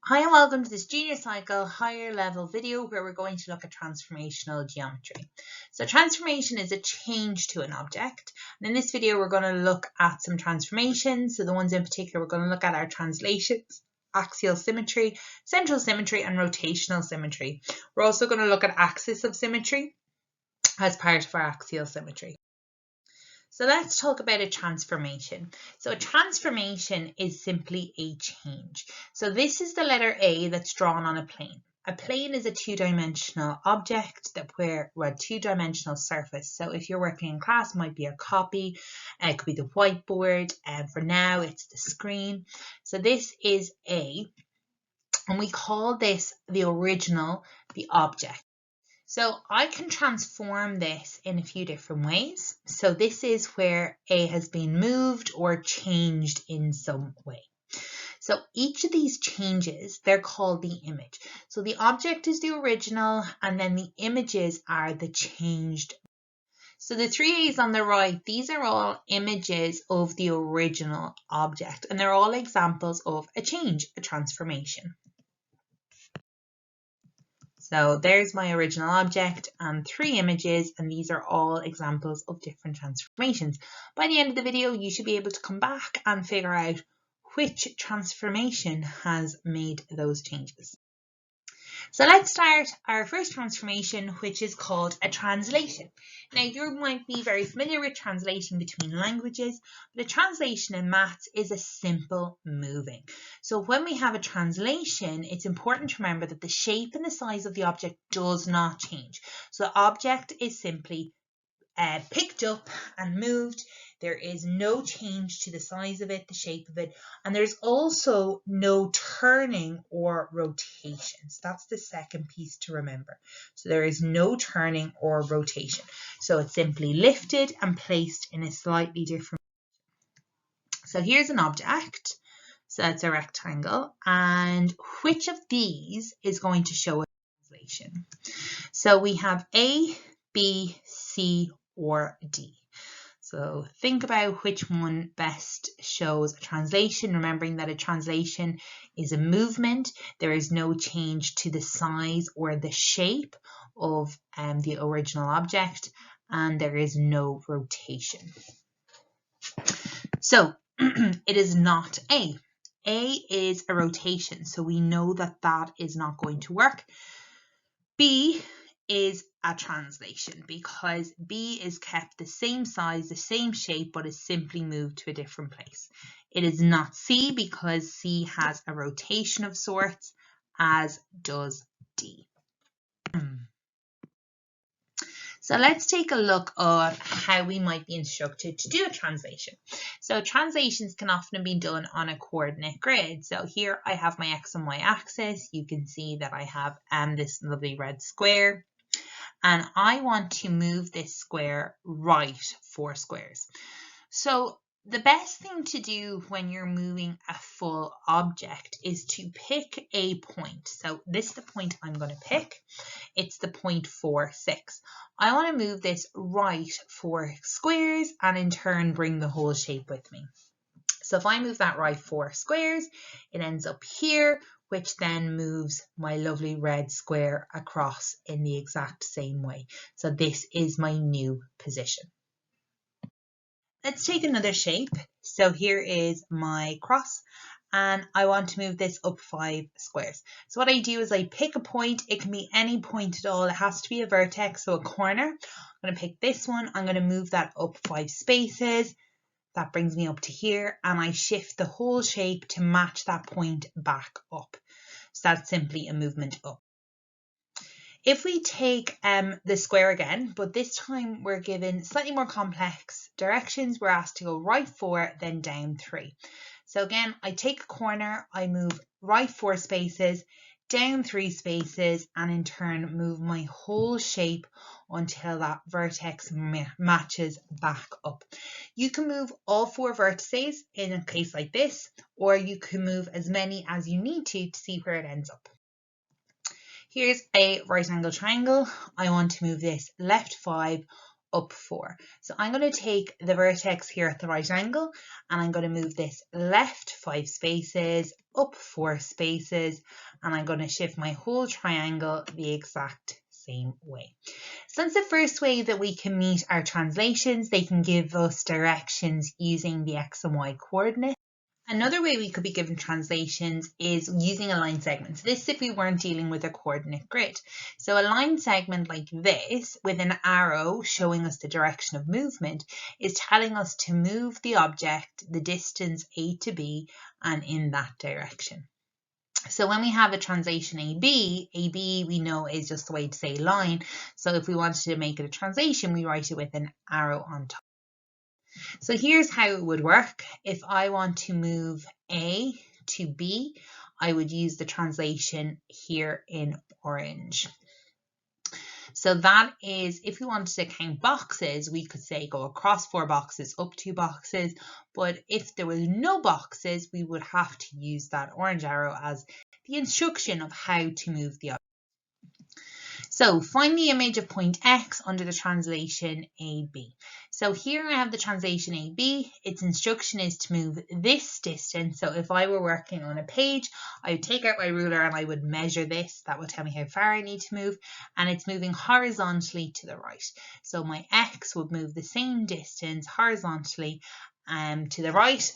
Hi and welcome to this junior cycle higher level video where we're going to look at transformational geometry. So transformation is a change to an object. And in this video, we're going to look at some transformations. So the ones in particular, we're going to look at our translations, axial symmetry, central symmetry, and rotational symmetry. We're also going to look at axis of symmetry as part of our axial symmetry. So let's talk about a transformation. So a transformation is simply a change. So this is the letter A that's drawn on a plane. A plane is a two-dimensional object where a two-dimensional surface. So if you're working in class, it might be a copy, it could be the whiteboard, and for now it's the screen. So this is A, and we call this the original, the object. So I can transform this in a few different ways. So this is where A has been moved or changed in some way. So each of these changes, they're called the image. So the object is the original, and then the images are the changed. So the three A's on the right, these are all images of the original object, and they're all examples of a change, a transformation. So there's my original object and three images, and these are all examples of different transformations. By the end of the video, you should be able to come back and figure out which transformation has made those changes. So let's start our first transformation, which is called a translation. Now, you might be very familiar with translation between languages, but a translation in maths is a simple moving. So when we have a translation, it's important to remember that the shape and the size of the object does not change. So the object is simply picked up and moved. There is no change to the size of it, the shape of it, and there's also no turning or rotation. So that's the second piece to remember. So there is no turning or rotation. So it's simply lifted and placed in a slightly different. So here's an object. So that's a rectangle. And which of these is going to show a translation? So we have A, B, C, or D. So think about which one best shows a translation, remembering that a translation is a movement. There is no change to the size or the shape of the original object, and there is no rotation. So it is not A. A is a rotation, so we know that that is not going to work. B is a translation because B is kept the same size, the same shape, but is simply moved to a different place. It is not C because C has a rotation of sorts, as does D. So let's take a look at how we might be instructed to do a translation. So translations can often be done on a coordinate grid. So here I have my X and Y axis. You can see that I have this lovely red square. And I want to move this square right 4 squares. So the best thing to do when you're moving a full object is to pick a point. So this is the point I'm going to pick. It's the point 4, 6. I want to move this right 4 squares and in turn bring the whole shape with me. So if I move that right 4 squares, it ends up here, which then moves my lovely red square across in the exact same way. So this is my new position. Let's take another shape. So here is my cross, and I want to move this up 5 squares. So what I do is I pick a point. It can be any point at all. It has to be a vertex, so a corner. I'm going to pick this one. I'm going to move that up 5 spaces. That brings me up to here, and I shift the whole shape to match that point back up. So that's simply a movement up. If we take the square again, but this time we're given slightly more complex directions, we're asked to go right 4, then down 3. So again, I take a corner, I move right 4 spaces, down 3 spaces, and in turn move my whole shape until that vertex matches back up. You can move all 4 vertices in a case like this, or you can move as many as you need to see where it ends up. Here's a right angle triangle. I want to move this left 5 up 4. So I'm going to take the vertex here at the right angle and I'm going to move this left 5 spaces, up 4 spaces, and I'm going to shift my whole triangle the exact same way. So that's the first way that we can meet our translations. They can give us directions using the X and Y coordinates. Another way we could be given translations is using a line segment. So this if we weren't dealing with a coordinate grid. So a line segment like this with an arrow showing us the direction of movement is telling us to move the object the distance A to B and in that direction. So when we have a translation AB we know is just the way to say line. So if we wanted to make it a translation, we write it with an arrow on top. So here's how it would work. If I want to move A to B, I would use the translation here in orange. So that is, if we wanted to count boxes, we could say go across 4 boxes, up 2 boxes. But if there was no boxes, we would have to use that orange arrow as the instruction of how to move the object. So find the image of point X under the translation AB. So here I have the translation AB. Its instruction is to move this distance. So if I were working on a page, I would take out my ruler and I would measure this. That would tell me how far I need to move. And it's moving horizontally to the right. So my X would move the same distance horizontally to the right.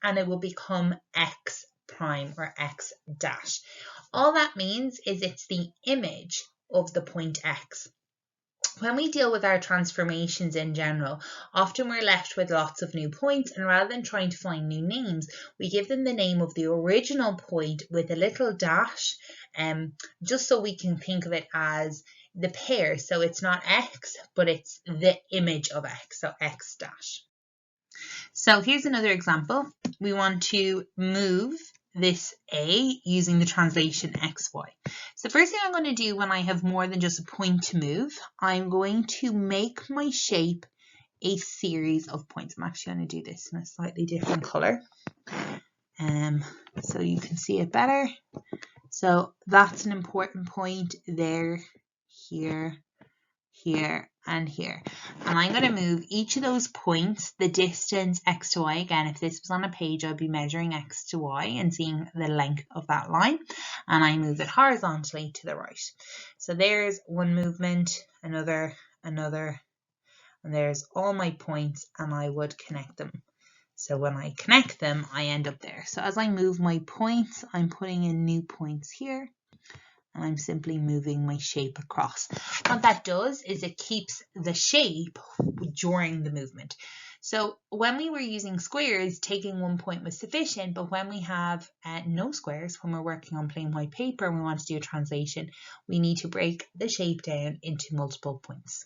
And it will become X prime or X dash. All that means is it's the image of the point X. When we deal with our transformations in general, often we're left with lots of new points, and rather than trying to find new names, we give them the name of the original point with a little dash, just so we can think of it as the pair. So it's not X, but it's the image of X, so X dash. So here's another example. We want to move this A using the translation XY. So first thing I'm going to do when I have more than just a point to move, I'm going to make my shape a series of points. I'm actually going to do this in a slightly different color, so you can see it better. So that's an important point there, here, here, and here. And I'm going to move each of those points the distance X to Y. Again, if this was on a page, I'd be measuring X to Y and seeing the length of that line. And I move it horizontally to the right. So there's one movement, another, and there's all my points, and I would connect them. So when I connect them, I end up there. So as I move my points, I'm putting in new points here. And I'm simply moving my shape across. What that does is it keeps the shape during the movement. So when we were using squares, taking one point was sufficient, but when we have no squares, when we're working on plain white paper and we want to do a translation, we need to break the shape down into multiple points.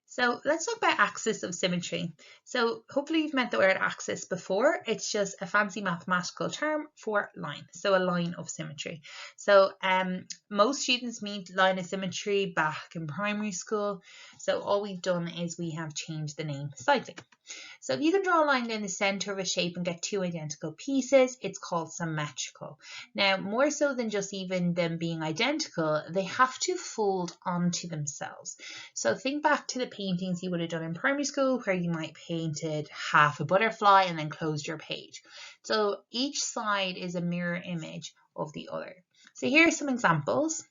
So let's talk about axis of symmetry. So hopefully you've met the word axis before. It's just a fancy mathematical term for line. So a line of symmetry. So most students meet line of symmetry back in primary school. So all we've done is we have changed the name slightly. So if you can draw a line down the center of a shape and get 2 identical pieces, it's called symmetrical. Now, more so than just even them being identical, they have to fold onto themselves. So think back to the paintings you would have done in primary school where you might painted half a butterfly and then closed your page. So each side is a mirror image of the other. So here are some examples.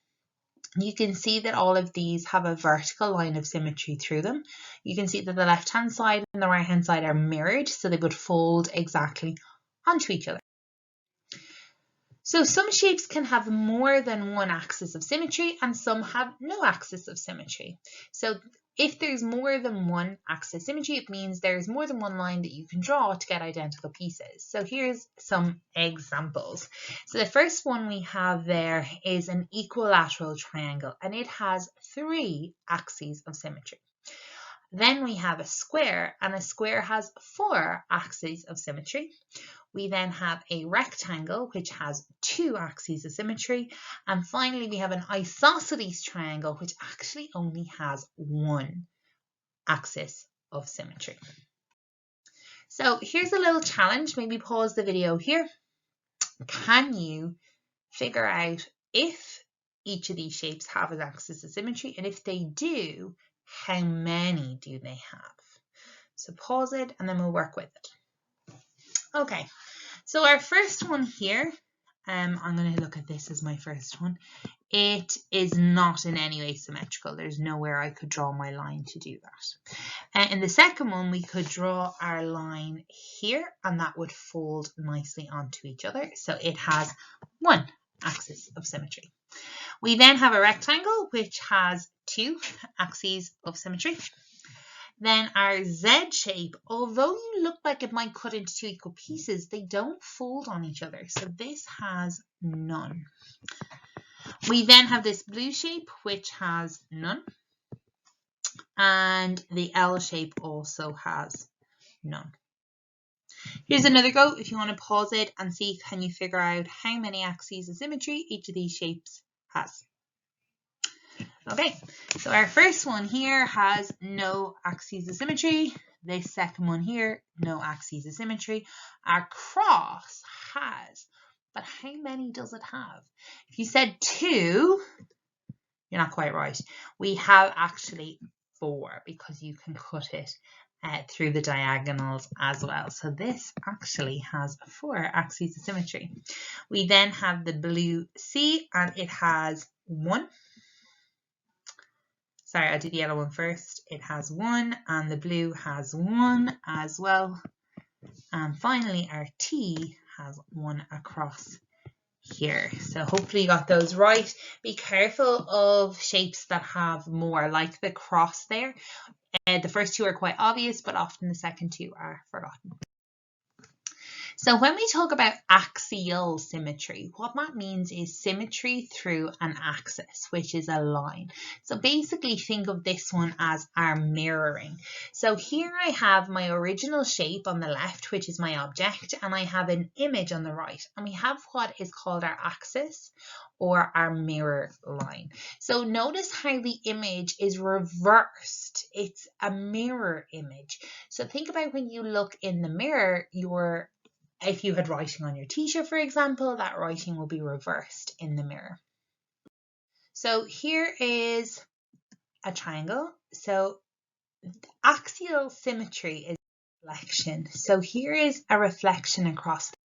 You can see that all of these have a vertical line of symmetry through them. You can see that the left-hand side and the right-hand side are mirrored, so they would fold exactly onto each other. So some shapes can have more than one axis of symmetry and some have no axis of symmetry. So if there's more than one axis of symmetry, it means there's more than one line that you can draw to get identical pieces. So here's some examples. So the first one we have there is an equilateral triangle, and it has 3 axes of symmetry. Then we have a square, and a square has 4 axes of symmetry. We then have a rectangle, which has 2 axes of symmetry. And finally, we have an isosceles triangle, which actually only has 1 axis of symmetry. So here's a little challenge. Maybe pause the video here. Can you figure out if each of these shapes have an axis of symmetry? And if they do, how many do they have? So pause it and then we'll work with it. Okay, so our first one here, I'm going to look at this as my first one. It is not in any way symmetrical. There's nowhere I could draw my line to do that. In the second one, we could draw our line here, and that would fold nicely onto each other. So it has one axis of symmetry. We then have a rectangle, which has two axes of symmetry. Then our Z shape, although you look like it might cut into two equal pieces, they don't fold on each other. So this has none. We then have this blue shape, which has none. And the L shape also has none. Here's another go if you want to pause it and see, can you figure out how many axes of symmetry each of these shapes has? Okay, so our first one here has no axes of symmetry. This second one here, no axes of symmetry. Our cross has, but how many does it have? If you said 2, you're not quite right. We have actually 4 because you can cut it through the diagonals as well. So this actually has 4 axes of symmetry. We then have the blue C, and it has 1. Sorry, I'll do the yellow one first. It has 1, and the blue has 1 as well. And finally, our T has 1 across here. So hopefully you got those right. Be careful of shapes that have more, like the cross there. The first 2 are quite obvious, but often the second 2 are forgotten. So when we talk about axial symmetry, what that means is symmetry through an axis, which is a line. So basically think of this one as our mirroring. So here I have my original shape on the left, which is my object, and I have an image on the right. And we have what is called our axis or our mirror line. So notice how the image is reversed. It's a mirror image. So think about when you look in the mirror, if you had writing on your t-shirt, for example, that writing will be reversed in the mirror. So here is a triangle. So axial symmetry is reflection. So here is a reflection across the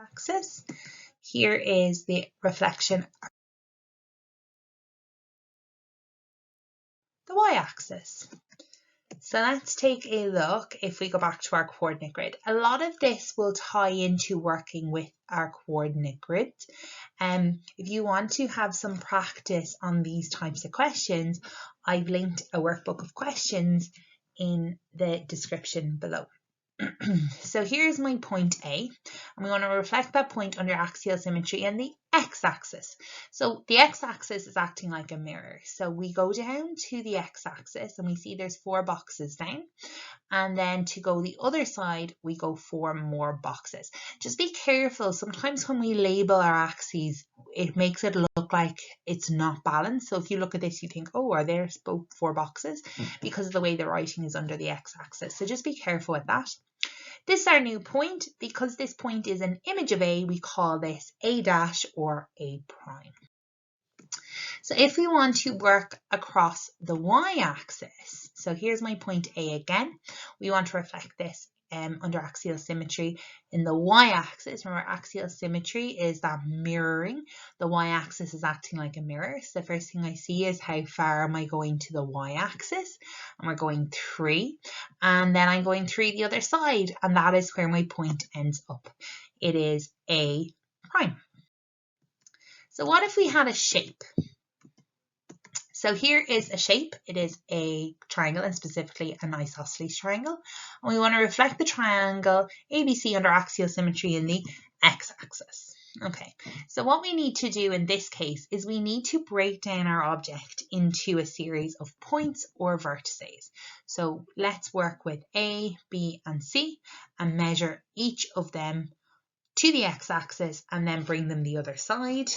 axis. Here is the reflection the y-axis. So let's take a look if we go back to our coordinate grid. A lot of this will tie into working with our coordinate grid. If you want to have some practice on these types of questions, I've linked a workbook of questions in the description below. So here's my point A, and we want to reflect that point under axial symmetry and the x-axis. So the x-axis is acting like a mirror. So we go down to the x-axis and we see there's 4 boxes down. And then to go the other side, we go 4 more boxes. Just be careful. Sometimes when we label our axes, it makes it look like it's not balanced. So if you look at this, you think, oh, are there both 4 boxes? Because of the way the writing is under the x-axis. So just be careful with that. This is our new point. Because this point is an image of A, we call this A dash or A prime. So if we want to work across the y-axis, so here's my point A again, we want to reflect this under axial symmetry in the y-axis. Remember, axial symmetry is that mirroring. The y-axis is acting like a mirror. So the first thing I see is how far am I going to the y-axis, and we're going 3, and then I'm going 3 the other side, and that is where my point ends up. It is A prime. So what if we had a shape? So here is a shape. It is a triangle, and specifically an isosceles triangle. And we want to reflect the triangle ABC under axial symmetry in the x-axis. Okay, so what we need to do in this case is we need to break down our object into a series of points or vertices. So let's work with A, B, and C and measure each of them to the x-axis and then bring them the other side.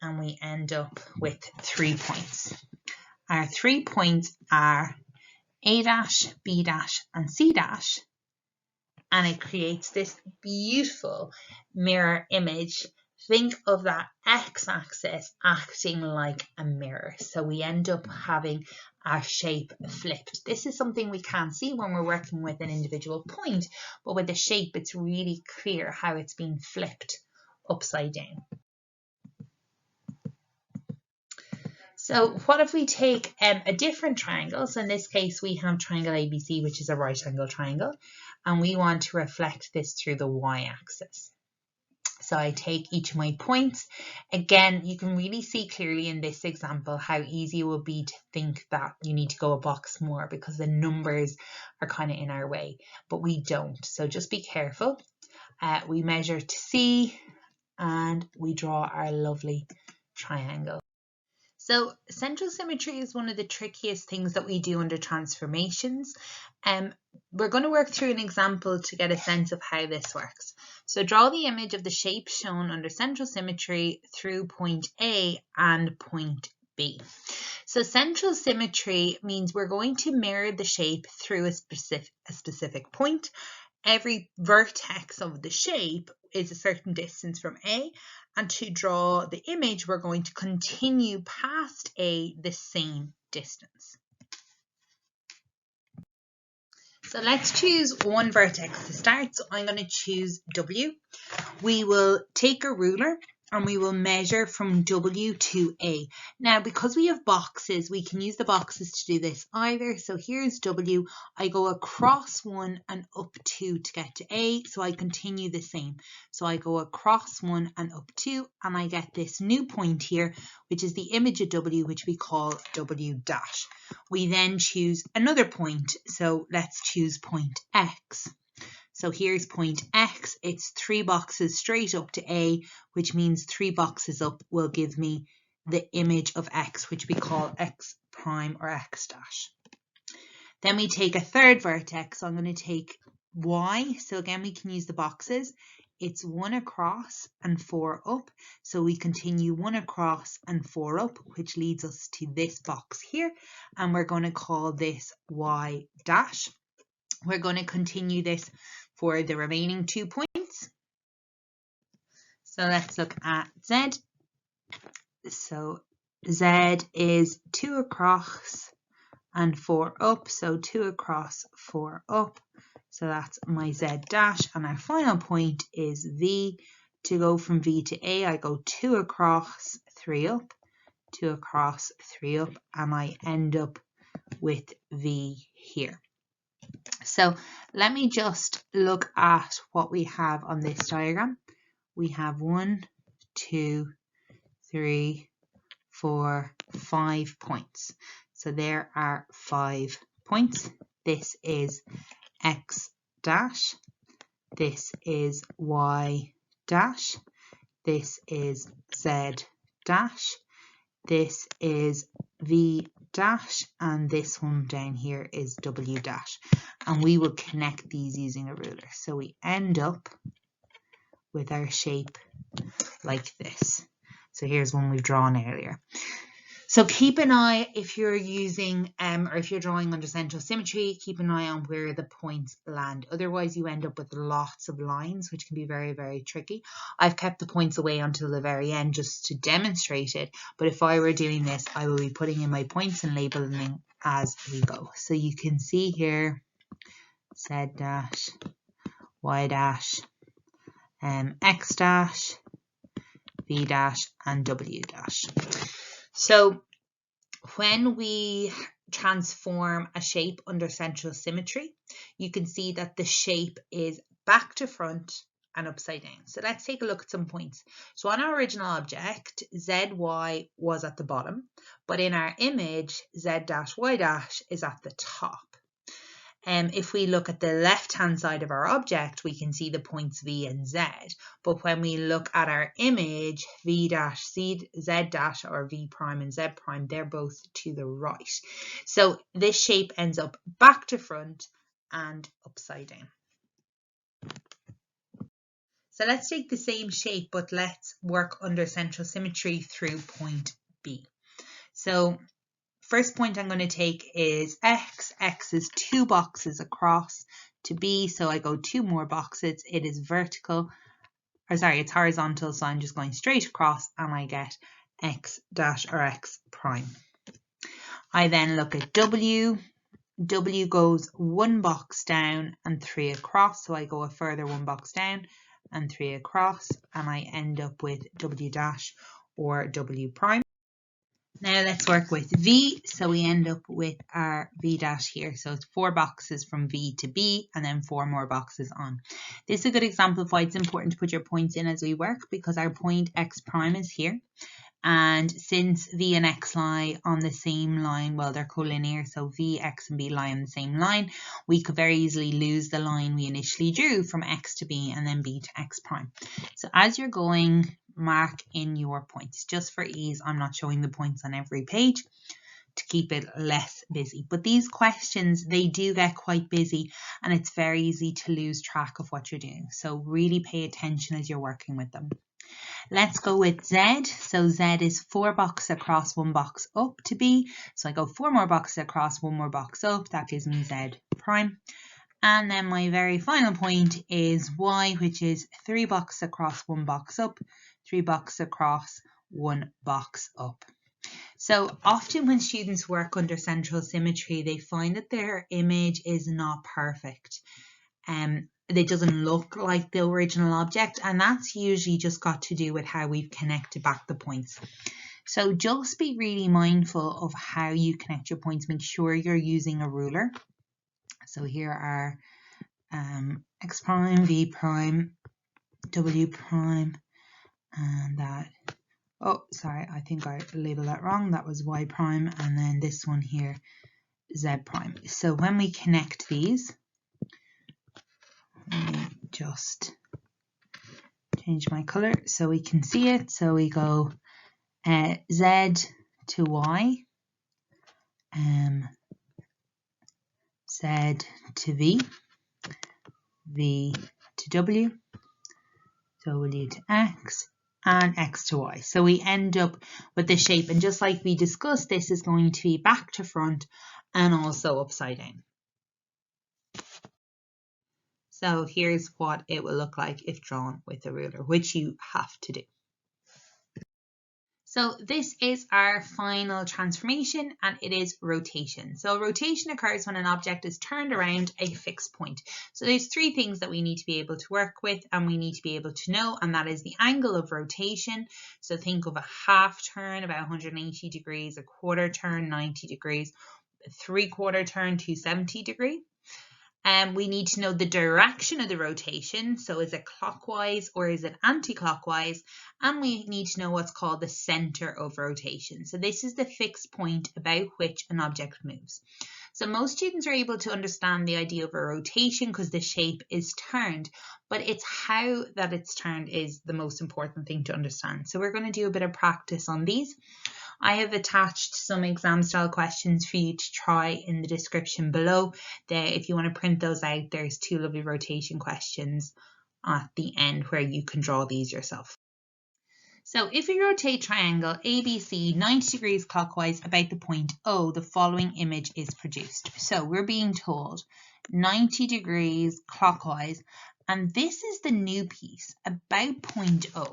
And we end up with 3 points. Our 3 points are A dash, B dash, and C dash. and it creates this beautiful mirror image. Think of that x-axis acting like a mirror. So we end up having our shape flipped. This is something we can't see when we're working with an individual point, but with the shape, it's really clear how it's being flipped upside down. So what if we take a different triangle? So in this case, we have triangle ABC, which is a right angle triangle, and we want to reflect this through the y-axis. So I take each of my points. Again, you can really see clearly in this example how easy it will be to think that you need to go a box more because the numbers are kind of in our way, but we don't. So just be careful. We measure to C and we draw our lovely triangle. So central symmetry is one of the trickiest things that we do under transformations. We're going to work through an example to get a sense of how this works. So draw the image of the shape shown under central symmetry through point A and point B. So central symmetry means we're going to mirror the shape through a specific point. Every vertex of the shape is a certain distance from A, and to draw the image, we're going to continue past A the same distance. So let's choose one vertex to start. So I'm going to choose W. We will take a ruler and we will measure from W to A. Now, because we have boxes, we can use the boxes to do this either. So here's W. I go across 1 and up 2 to get to A. So I continue the same. So I go across 1 and up 2, and I get this new point here, which is the image of W, which we call W dash. We then choose another point. So let's choose point X. So here's point X, it's 3 boxes straight up to A, which means 3 boxes up will give me the image of X, which we call X prime or X dash. Then we take a third vertex, so I'm going to take Y, so again we can use the boxes. It's 1 across and 4 up, so we continue 1 across and 4 up, which leads us to this box here, and we're going to call this Y dash. We're going to continue this for the remaining 2 points. So let's look at Z. So Z is 2 across and 4 up. So 2 across, 4 up. So that's my Z dash. And our final point is V. To go from V to A, I go 2 across, 3 up, 2 across, 3 up, and I end up with V here. So let me just look at what we have on this diagram. We have 1, 2, 3, 4, 5 points. So there are 5 points. This is X dash. This is Y dash. This is Z dash. This is V dash, and this one down here is W dash. And we will connect these using a ruler. So we end up with our shape like this. So here's one we've drawn earlier. So keep an eye if you're using or if you're drawing under central symmetry, keep an eye on where the points land. Otherwise you end up with lots of lines, which can be very, very tricky. I've kept the points away until the very end just to demonstrate it. But if I were doing this, I will be putting in my points and labeling as we go. So you can see here Z dash, Y dash, X dash, V dash, and W dash. So when we transform a shape under central symmetry, you can see that the shape is back to front and upside down. So let's take a look at some points. So on our original object, ZY was at the bottom, but in our image, Z dash, Y dash is at the top. If we look at the left-hand side of our object, we can see the points V and Z. But when we look at our image, V dash, Z dash, or V prime and Z prime, they're both to the right. So this shape ends up back to front and upside down. So let's take the same shape, but let's work under central symmetry through point B. So first point I'm going to take is X. X is 2 boxes across, to B. So I go 2 more boxes. It is vertical, or sorry, it's horizontal. So I'm just going straight across and I get X dash or X prime. I then look at W. W goes 1 box down and 3 across. So I go a further 1 box down and 3 across, and I end up with W dash or W prime. Now let's work with V. So we end up with our V dash here. So it's 4 boxes from V to B and then 4 more boxes on. This is a good example of why it's important to put your points in as we work, because our point X prime is here. And since V and X lie on the same line, well, they're collinear, so V, X, and B lie on the same line, we could very easily lose the line we initially drew from X to B and then B to X prime. So as you're going, mark in your points. Just for ease, I'm not showing the points on every page to keep it less busy. But these questions, they do get quite busy and it's very easy to lose track of what you're doing. So really pay attention as you're working with them. Let's go with Z. So Z is 4 boxes across, 1 box up to B. So I go 4 more boxes across, 1 more box up. That gives me Z prime. And then my very final point is Y, which is 3 boxes across, 1 box up, 3 boxes across, 1 box up. So often when students work under central symmetry, they find that their image is not perfect. It doesn't look like the original object, and that's usually just got to do with how we've connected back the points. So just be really mindful of how you connect your points. Make sure you're using a ruler. So here are X prime, V prime, W prime, and that, oh sorry, I think I labeled that wrong. That was Y prime, and then this one here, Z prime. So when we connect these, let me just change my color so we can see it. So we go Z to Y, Z to V, V to W, W to X, and X to Y. So we end up with the shape, and just like we discussed, this is going to be back to front and also upside down. So here's what it will look like if drawn with a ruler, which you have to do. So this is our final transformation, and it is rotation. So rotation occurs when an object is turned around a fixed point. So there's 3 things that we need to be able to work with and we need to be able to know, and that is the angle of rotation. So think of a half turn, about 180 degrees, a quarter turn, 90 degrees, a 3/4 turn, 270 degrees. We need to know the direction of the rotation. So is it clockwise or is it anti-clockwise? And we need to know what's called the center of rotation. So this is the fixed point about which an object moves. So most students are able to understand the idea of a rotation because the shape is turned, but it's how that it's turned is the most important thing to understand. So we're going to do a bit of practice on these. I have attached some exam style questions for you to try in the description below. If you want to print those out, there's 2 lovely rotation questions at the end where you can draw these yourself. So if we rotate triangle ABC 90 degrees clockwise about the point O, the following image is produced. So we're being told 90 degrees clockwise, and this is the new piece about point O.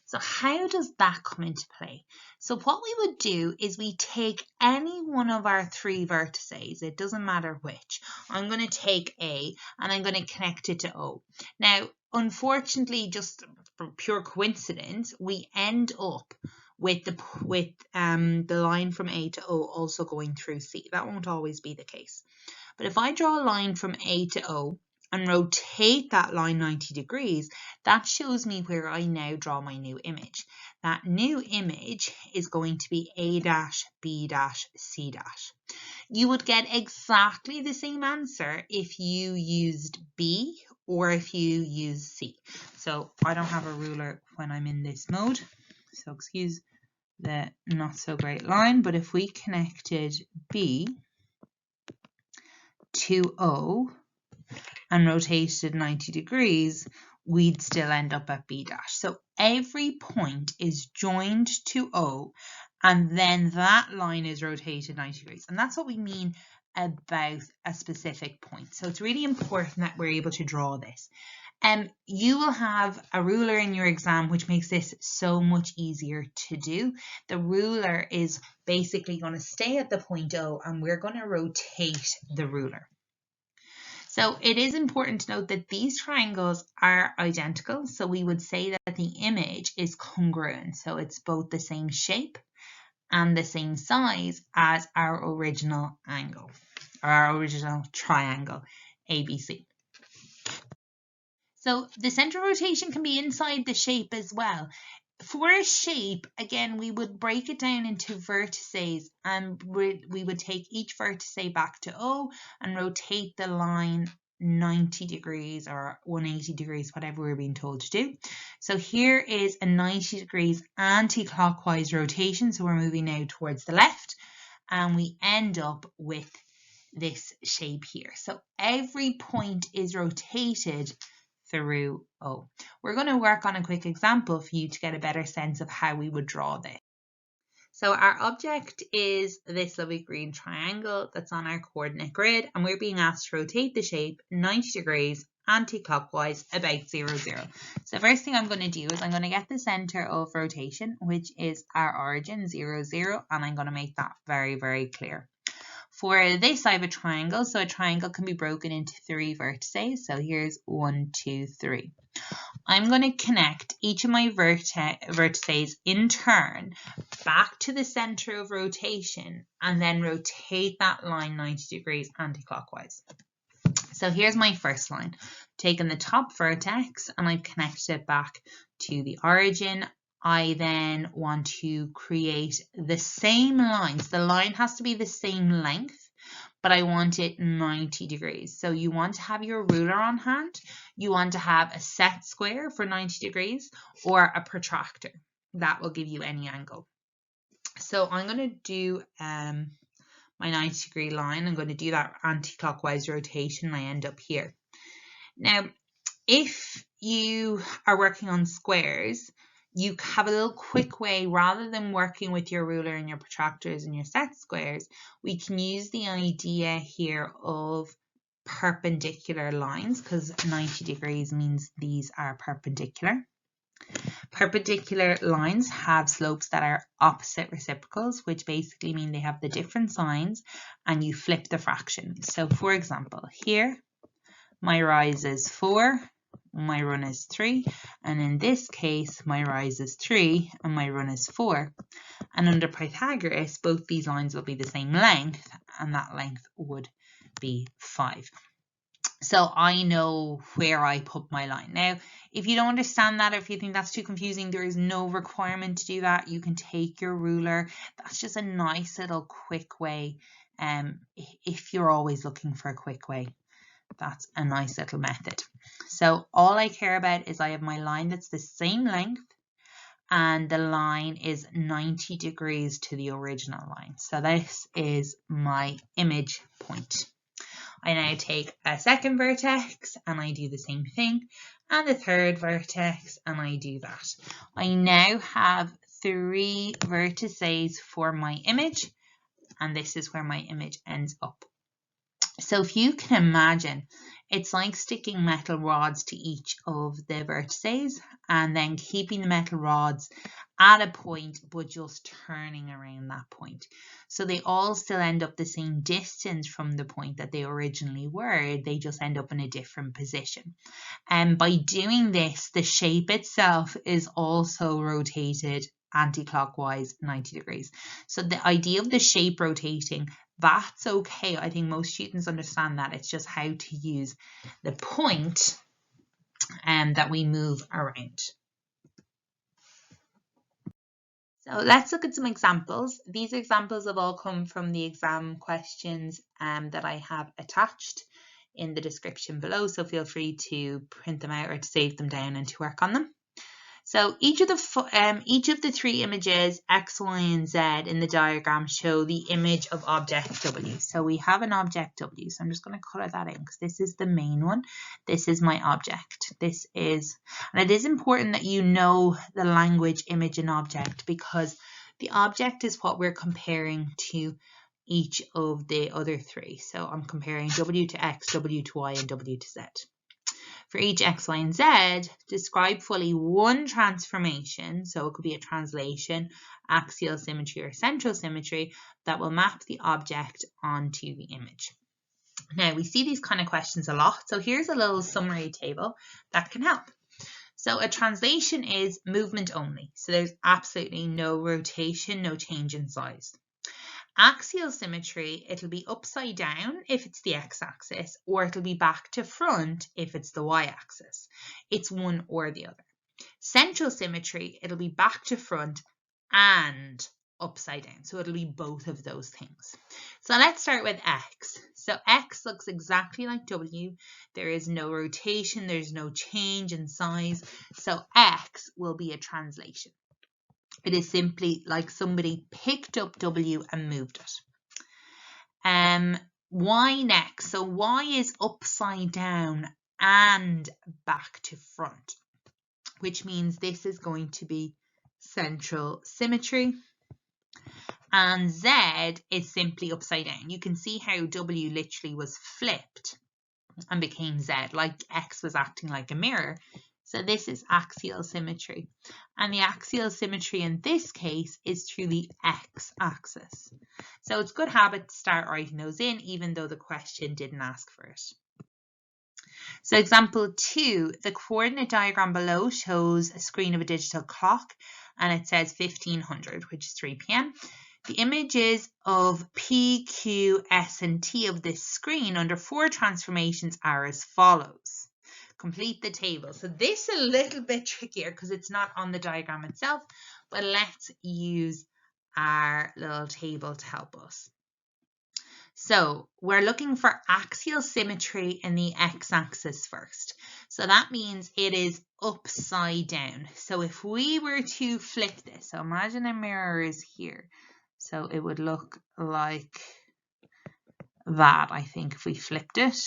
So how does that come into play? So what we would do is we take any one of our 3 vertices, it doesn't matter which. I'm going to take A and I'm going to connect it to O. Now, unfortunately, just for pure coincidence, we end up with the line from A to O also going through C. That won't always be the case. But if I draw a line from A to O, and rotate that line 90 degrees, that shows me where I now draw my new image. That new image is going to be A dash, B dash, C dash. You would get exactly the same answer if you used B or if you use C. So I don't have a ruler when I'm in this mode, so excuse the not so great line, but if we connected B to O, and rotated 90 degrees, we'd still end up at B dash. So every point is joined to O, and then that line is rotated 90 degrees. And that's what we mean about a specific point. So it's really important that we're able to draw this. You will have a ruler in your exam, which makes this so much easier to do. The ruler is basically going to stay at the point O, and we're going to rotate the ruler. So it is important to note that these triangles are identical. So we would say that the image is congruent. So it's both the same shape and the same size as our original angle, or our original triangle, ABC. So the center of rotation can be inside the shape as well. For a shape, again, we would break it down into vertices, and we would take each vertex back to O and rotate the line 90 degrees or 180 degrees, whatever we're being told to do. So here is a 90 degrees anti-clockwise rotation. So we're moving now towards the left, and we end up with this shape here. So every point is rotated through O. We're going to work on a quick example for you to get a better sense of how we would draw this. So our object is this lovely green triangle that's on our coordinate grid, and we're being asked to rotate the shape 90 degrees anti-clockwise about 0, 0. So the first thing I'm going to do is I'm going to get the center of rotation, which is our origin 0, 0, and I'm going to make that very, very clear. For this, I have a triangle, so a triangle can be broken into 3 vertices. So here's 1, 2, 3. I'm going to connect each of my vertices in turn back to the center of rotation, and then rotate that line 90 degrees anti-clockwise. So here's my first line. Taken the top vertex and I've connected it back to the origin. I then want to create the same lines. The line has to be the same length, but I want it 90 degrees. So you want to have your ruler on hand. You want to have a set square for 90 degrees or a protractor. That will give you any angle. So I'm going to do my 90 degree line. I'm going to do that anti-clockwise rotation. I end up here. Now, if you are working on squares, you have a little quick way, rather than working with your ruler and your protractors and your set squares, we can use the idea here of perpendicular lines, because 90 degrees means these are perpendicular. Perpendicular lines have slopes that are opposite reciprocals, which basically mean they have the different signs, and you flip the fraction. So for example, here, my rise is 4. My run is 3, and in this case my rise is 3 and my run is 4, and under Pythagoras both these lines will be the same length, and that length would be 5. So I know where I put my line. Now if you don't understand that, or if you think that's too confusing, there is no requirement to do that. You can take your ruler. That's just a nice little quick way, if you're always looking for a quick way. That's a nice little method. So all I care about is I have my line that's the same length, and the line is 90 degrees to the original line. So this is my image point. I now take a second vertex and I do the same thing, and the third vertex and I do that. I now have 3 vertices for my image, and this is where my image ends up. So if you can imagine, it's like sticking metal rods to each of the vertices and then keeping the metal rods at a point but just turning around that point. So they all still end up the same distance from the point that they originally were, they just end up in a different position. And by doing this, the shape itself is also rotated anti-clockwise 90 degrees. So the idea of the shape rotating, that's okay. I think most students understand that. It's just how to use the point that we move around. So let's look at some examples. These examples have all come from the exam questions that I have attached in the description below. So feel free to print them out or to save them down and to work on them. So each of the 3 images, X, Y, and Z in the diagram show the image of object W. So we have an object W. So I'm just going to color that in because this is the main one. This is my object. And it is important that you know the language image and object, because the object is what we're comparing to each of the other three. So I'm comparing W to X, W to Y, and W to Z. For each X, Y, and Z, describe fully one transformation, so it could be a translation, axial symmetry, or central symmetry, that will map the object onto the image. Now, we see these kind of questions a lot, so here's a little summary table that can help. So a translation is movement only, so there's absolutely no rotation, no change in size. Axial symmetry, it'll be upside down if it's the x-axis, or it'll be back to front if it's the y-axis. It's one or the other. Central symmetry, it'll be back to front and upside down, so it'll be both of those things. So let's start with X. So X looks exactly like W. There is no rotation, there's no change in size, so X will be a translation. It is simply like somebody picked up W and moved it. Y next. So Y is upside down and back to front, which means this is going to be central symmetry. And Z is simply upside down. You can see how W literally was flipped and became Z, like X was acting like a mirror. So this is axial symmetry. And the axial symmetry in this case is through the x-axis. So it's good habit to start writing those in, even though the question didn't ask for it. So example 2, the coordinate diagram below shows a screen of a digital clock, and it says 1500, which is 3 p.m. The images of P, Q, S, and T of this screen under 4 transformations are as follows. Complete the table. So this is a little bit trickier because it's not on the diagram itself, but let's use our little table to help us. So we're looking for axial symmetry in the x-axis first. So that means it is upside down. So if we were to flip this, so imagine a mirror is here. So it would look like that, I think, if we flipped it.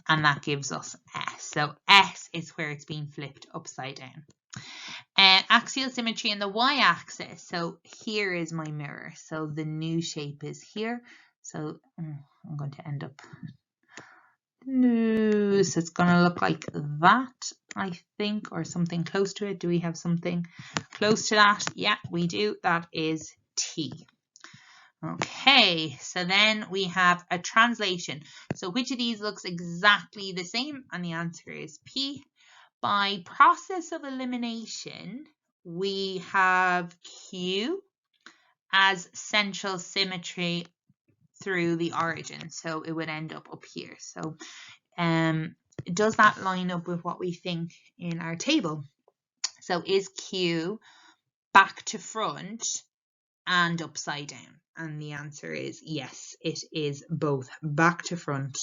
And that gives us S. So S is where it's being flipped upside down. Axial symmetry in the y-axis. So here is my mirror. So the new shape is here. So I'm going to end up. So it's going to look like that, I think, or something close to it. Do we have something close to that? Yeah, we do. That is T. Okay, so then we have a translation. So which of these looks exactly the same? And the answer is P. By process of elimination, we have Q as central symmetry through the origin. So it would end up here. So does that line up with what we think in our table? So is Q back to front and upside down? And the answer is yes, it is both back to front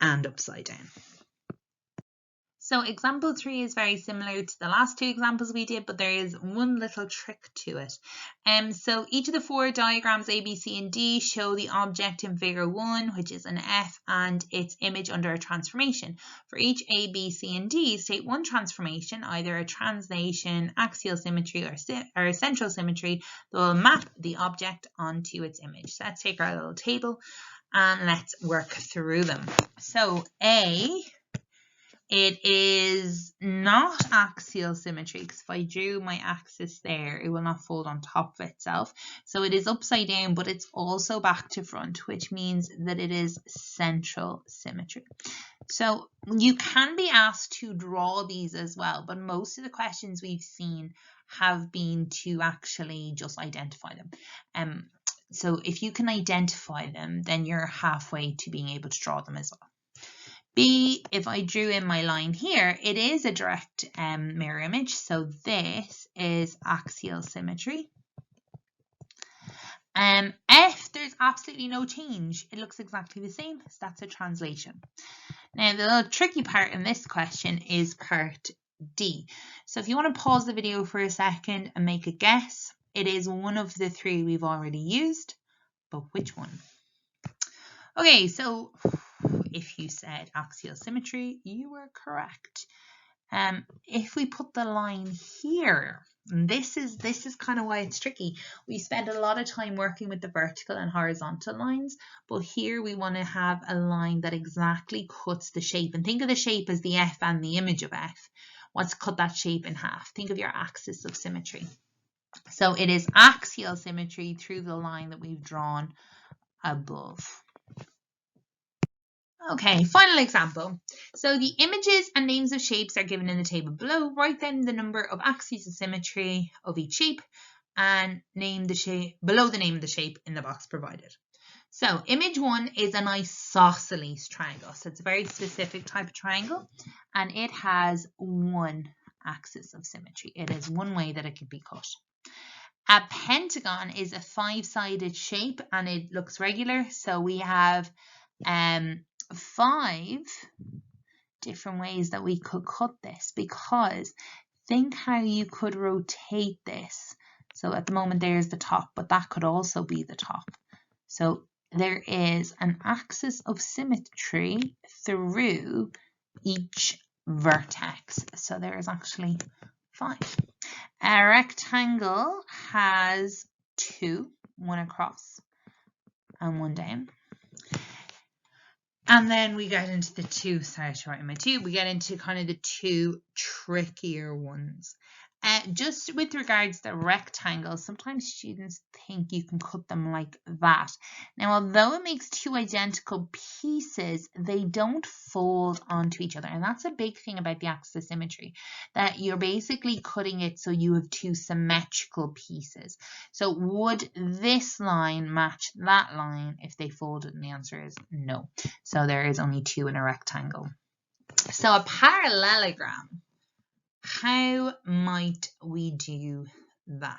and upside down. So example 3 is very similar to the last 2 examples we did, but there is one little trick to it. So each of the 4 diagrams A, B, C, and D show the object in figure 1, which is an F, and its image under a transformation. For each A, B, C, and D, state one transformation, either a translation, axial symmetry, or central symmetry, that will map the object onto its image. So let's take our little table and let's work through them. So A, it is not axial symmetry, because if I drew my axis there, it will not fold on top of itself. So it is upside down, but it's also back to front, which means that it is central symmetry. So you can be asked to draw these as well, but most of the questions we've seen have been to actually just identify them. So if you can identify them, then you're halfway to being able to draw them as well. B, if I drew in my line here, it is a direct mirror image. So this is axial symmetry. F, there's absolutely no change. It looks exactly the same. So that's a translation. Now, the little tricky part in this question is part D. So if you want to pause the video for a second and make a guess, it is one of the 3 we've already used, but which one? Okay, so if you said axial symmetry, you were correct. If we put the line here, And this is kind of why it's tricky. We spend a lot of time working with the vertical and horizontal lines, but here we want to have a line that exactly cuts the shape. And think of the shape as the F and the image of F. Let's cut that shape in half. Think of your axis of symmetry. So it is axial symmetry through the line that we've drawn above. Okay, final example. So the images and names of shapes are given in the table below. Write down the number of axes of symmetry of each shape and name the shape below the name of the shape in the box provided. So image 1 is an isosceles triangle. So it's a very specific type of triangle, and it has one axis of symmetry. It is one way that it could be cut. A pentagon is a 5-sided shape and it looks regular. So we have 5 different ways that we could cut this, because think how you could rotate this. So at the moment there's the top, but that could also be the top. So there is an axis of symmetry through each vertex. So there is actually 5. A rectangle has 2, one across and one down. And then we get into the two, sorry to write my 2, we get into kind of the 2 trickier ones. Just with regards to rectangles, sometimes students think you can cut them like that. Now, although it makes 2 identical pieces, they don't fold onto each other. And that's a big thing about the axis of symmetry, that you're basically cutting it so you have 2 symmetrical pieces. So would this line match that line if they folded? And the answer is no. So there is only 2 in a rectangle. So a parallelogram. How might we do that?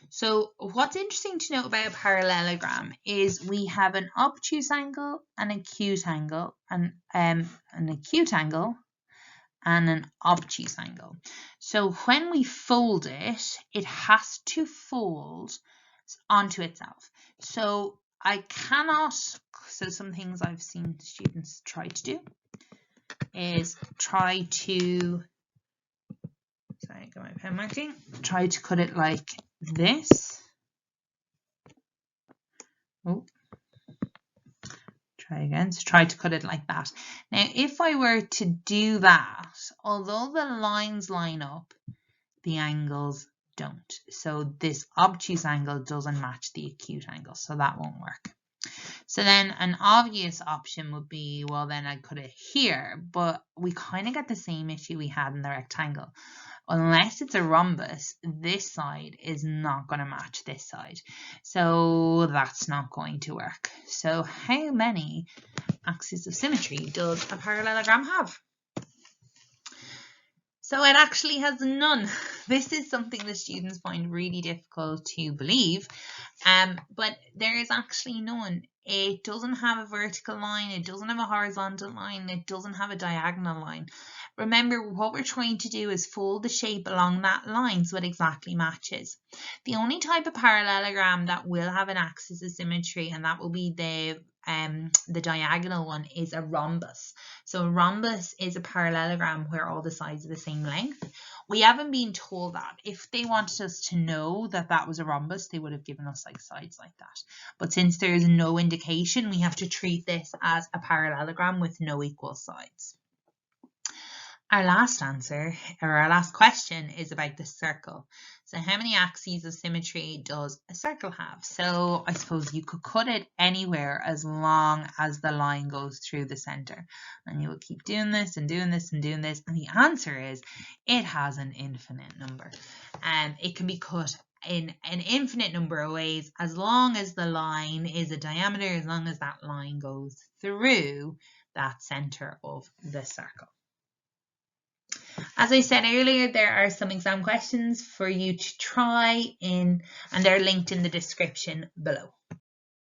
So what's interesting to note about a parallelogram is we have an obtuse angle, an acute angle, and an acute angle, and an obtuse angle. So when we fold it, it has to fold onto itself. So I cannot, so some things I've seen students try to do is try to cut it like this. Oh, try again. So try to cut it like that. Now, if I were to do that, although the lines line up, the angles don't. So this obtuse angle doesn't match the acute angle, so that won't work. So then an obvious option would be, well, then I'd cut it here, but we kind of get the same issue we had in the rectangle. Unless it's a rhombus, this side is not going to match this side. So that's not going to work. So how many axes of symmetry does a parallelogram have? So it actually has none. This is something the students find really difficult to believe, but there is actually none. It doesn't have a vertical line, it doesn't have a horizontal line, it doesn't have a diagonal line. Remember, what we're trying to do is fold the shape along that line so it exactly matches. The only type of parallelogram that will have an axis of symmetry, and that will be the diagonal one, is a rhombus. So a rhombus is a parallelogram where all the sides are the same length. We haven't been told that. If they wanted us to know that that was a rhombus, they would have given us like sides like that. But since there is no indication, we have to treat this as a parallelogram with no equal sides. Our last answer, or our last question, is about the circle. So how many axes of symmetry does a circle have? So I suppose you could cut it anywhere as long as the line goes through the center. And you will keep doing this and doing this and doing this. And the answer is it has an infinite number. It can be cut in an infinite number of ways as long as the line is a diameter, as long as that line goes through that center of the circle. As I said earlier, there are some exam questions for you to try in, and they're linked in the description below.